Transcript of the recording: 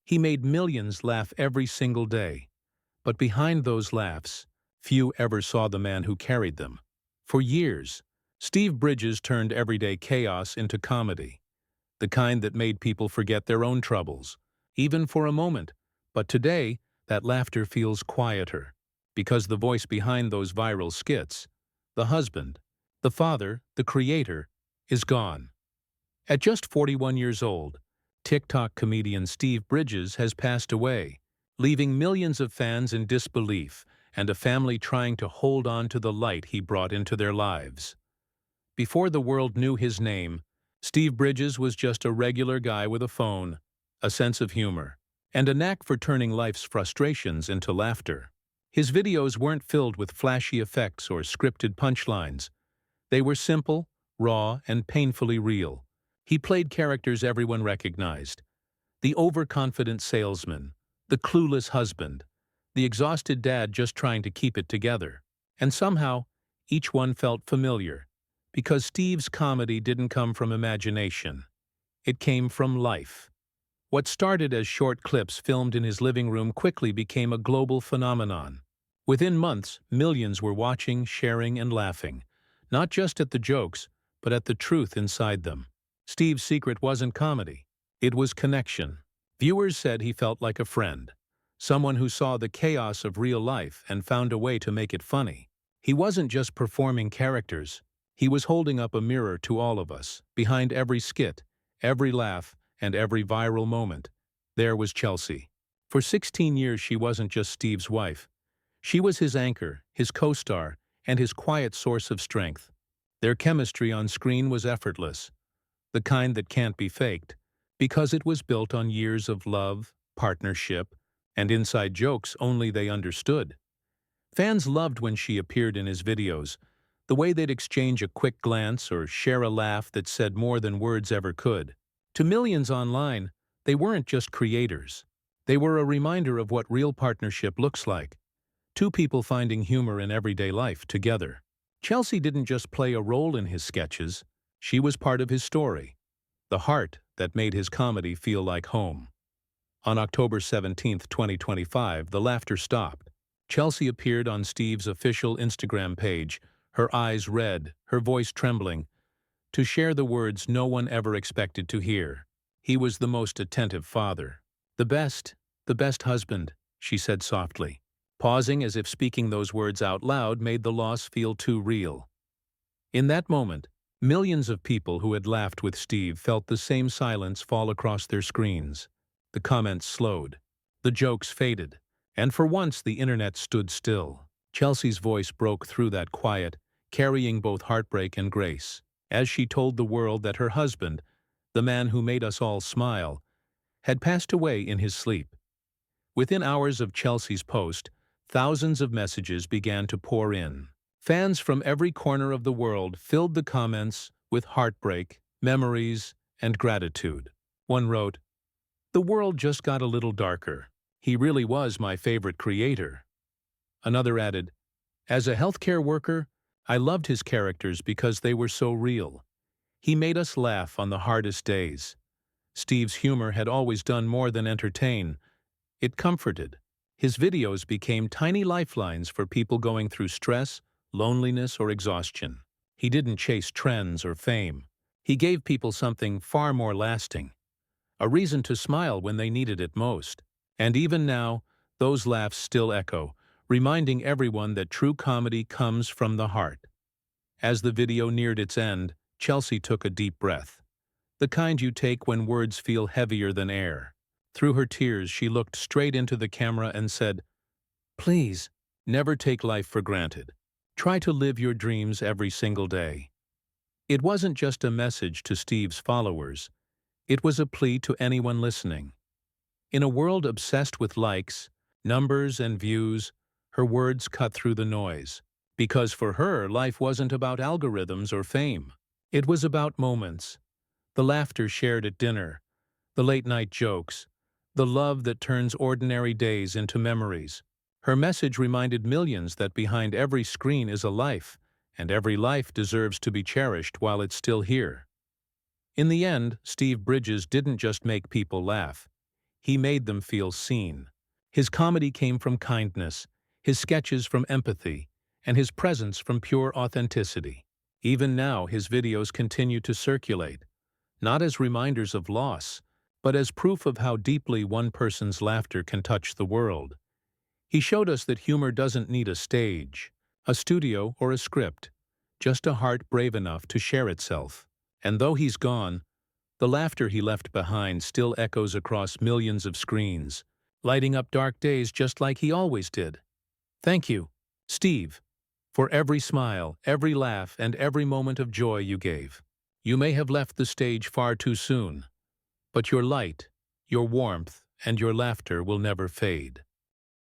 He made millions laugh every single day. But behind those laughs, few ever saw the man who carried them. For years, Steve Bridges turned everyday chaos into comedy, the kind that made people forget their own troubles, even for a moment. But today, that laughter feels quieter, because the voice behind those viral skits, the husband, the father, the creator, is gone. At just 41 years old, TikTok comedian Steve Bridges has passed away, leaving millions of fans in disbelief and a family trying to hold on to the light he brought into their lives. Before the world knew his name, Steve Bridges was just a regular guy with a phone, a sense of humor, and a knack for turning life's frustrations into laughter. His videos weren't filled with flashy effects or scripted punchlines. They were simple, raw, and painfully real. He played characters everyone recognized: the overconfident salesman, the clueless husband, the exhausted dad just trying to keep it together. And somehow, each one felt familiar, because Steve's comedy didn't come from imagination. It came from life. What started as short clips filmed in his living room quickly became a global phenomenon. Within months, millions were watching, sharing, and laughing, not just at the jokes, but at the truth inside them. Steve's secret wasn't comedy. It was connection. Viewers said he felt like a friend, someone who saw the chaos of real life and found a way to make it funny. He wasn't just performing characters. He was holding up a mirror to all of us. Behind every skit, every laugh, and every viral moment, there was Chelsea. For 16 years she wasn't just Steve's wife. She was his anchor, his co-star, and his quiet source of strength. Their chemistry on screen was effortless, the kind that can't be faked, because it was built on years of love, partnership, and inside jokes only they understood. Fans loved when she appeared in his videos, the way they'd exchange a quick glance or share a laugh that said more than words ever could. To millions online, they weren't just creators. They were a reminder of what real partnership looks like: two people finding humor in everyday life together. Chelsea didn't just play a role in his sketches, she was part of his story, the heart that made his comedy feel like home. On October 17, 2025, the laughter stopped. Chelsea appeared on Steve's official Instagram page, her eyes red, her voice trembling, to share the words no one ever expected to hear. He was the most attentive father. The best husband, she said softly, pausing as if speaking those words out loud made the loss feel too real. In that moment, millions of people who had laughed with Steve felt the same silence fall across their screens. The comments slowed, the jokes faded, and for once the internet stood still. Chelsea's voice broke through that quiet, carrying both heartbreak and grace, as she told the world that her husband, the man who made us all smile, had passed away in his sleep. Within hours of Chelsea's post, thousands of messages began to pour in. Fans from every corner of the world filled the comments with heartbreak, memories, and gratitude. One wrote, "The world just got a little darker. He really was my favorite creator." Another added, "As a healthcare worker, I loved his characters because they were so real. He made us laugh on the hardest days." Steve's humor had always done more than entertain. It comforted. His videos became tiny lifelines for people going through stress, loneliness, or exhaustion. He didn't chase trends or fame. He gave people something far more lasting, a reason to smile when they needed it most. And even now, those laughs still echo, reminding everyone that true comedy comes from the heart. As the video neared its end, Chelsea took a deep breath, the kind you take when words feel heavier than air. Through her tears, she looked straight into the camera and said, "Please, never take life for granted. Try to live your dreams every single day." It wasn't just a message to Steve's followers. It was a plea to anyone listening. In a world obsessed with likes, numbers, and views, her words cut through the noise. Because for her, life wasn't about algorithms or fame. It was about moments. The laughter shared at dinner, the late-night jokes, the love that turns ordinary days into memories. Her message reminded millions that behind every screen is a life, and every life deserves to be cherished while it's still here. In the end, Steve Bridges didn't just make people laugh. He made them feel seen. His comedy came from kindness, his sketches from empathy, and his presence from pure authenticity. Even now, his videos continue to circulate, not as reminders of loss, but as proof of how deeply one person's laughter can touch the world. He showed us that humor doesn't need a stage, a studio, or a script, just a heart brave enough to share itself. And though he's gone, the laughter he left behind still echoes across millions of screens, lighting up dark days just like he always did. Thank you, Steve, for every smile, every laugh, and every moment of joy you gave. You may have left the stage far too soon, but your light, your warmth, and your laughter will never fade.